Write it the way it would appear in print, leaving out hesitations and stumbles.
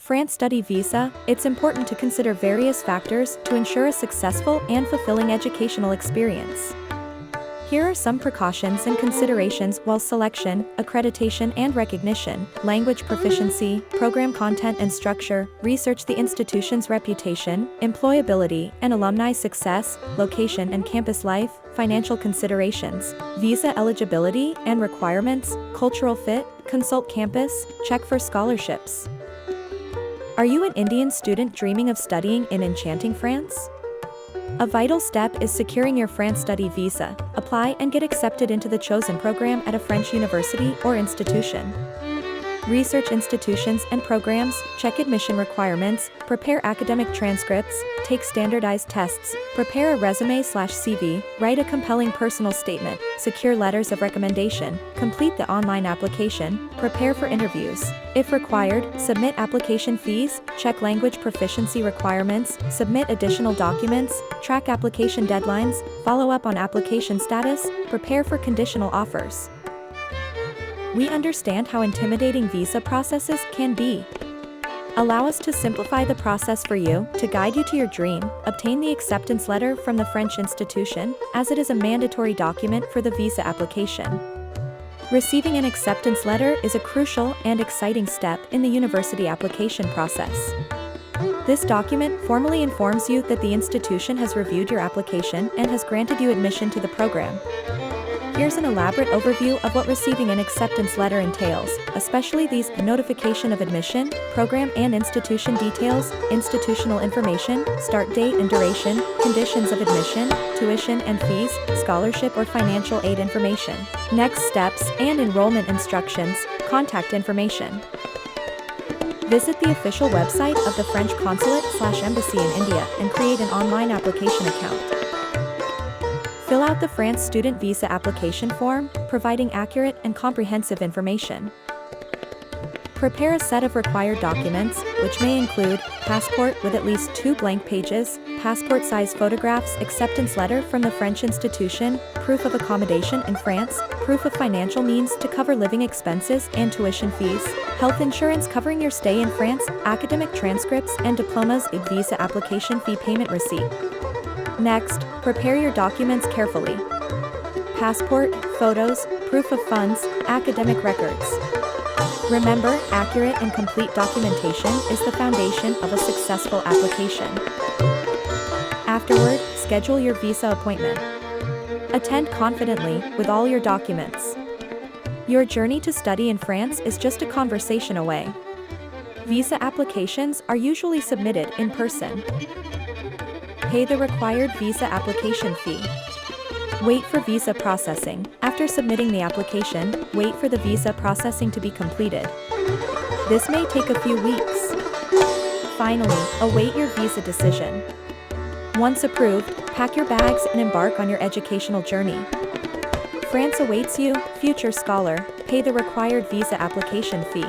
France study visa, it's important to consider various factors to ensure a successful and fulfilling educational experience. Here are some precautions and considerations while selection, accreditation and recognition, language proficiency, program content and structure, research the institution's reputation, employability and alumni success, location and campus life, financial considerations, visa eligibility and requirements, cultural fit, consult campus, check for scholarships. Are you an Indian student dreaming of studying in enchanting France? A vital step is securing your France study visa. Apply and get accepted into the chosen program at a French university or institution. Research institutions and programs, check admission requirements, prepare academic transcripts, take standardized tests, prepare a resume/CV, write a compelling personal statement, secure letters of recommendation, complete the online application, prepare for interviews. If required, submit application fees, check language proficiency requirements, submit additional documents, track application deadlines, follow up on application status, prepare for conditional offers. We understand how intimidating visa processes can be. Allow us to simplify the process for you, to guide you to your dream. Obtain the acceptance letter from the French institution, as it is a mandatory document for the visa application. Receiving an acceptance letter is a crucial and exciting step in the university application process. This document formally informs you that the institution has reviewed your application and has granted you admission to the program. Here's an elaborate overview of what receiving an acceptance letter entails, especially these: notification of admission, program and institution details, institutional information, start date and duration, conditions of admission, tuition and fees, scholarship or financial aid information, next steps and enrollment instructions, contact information. Visit the official website of the French Consulate/Embassy in India and create an online application account. Fill out the France student visa application form, providing accurate and comprehensive information. Prepare a set of required documents, which may include passport with at least 2 blank pages, passport-size photographs, acceptance letter from the French institution, proof of accommodation in France, proof of financial means to cover living expenses and tuition fees, health insurance covering your stay in France, academic transcripts and diplomas, a visa application fee payment receipt. Next, prepare your documents carefully. Passport, photos, proof of funds, academic records. Remember, accurate and complete documentation is the foundation of a successful application. Afterward, schedule your visa appointment. Attend confidently, with all your documents. Your journey to study in France is just a conversation away. Visa applications are usually submitted in person. Pay the required visa application fee. Wait for visa processing. After submitting the application, wait for the visa processing to be completed. This may take a few weeks. Finally, await your visa decision. Once approved, pack your bags and embark on your educational journey. France awaits you, future scholar. Pay the required visa application fee.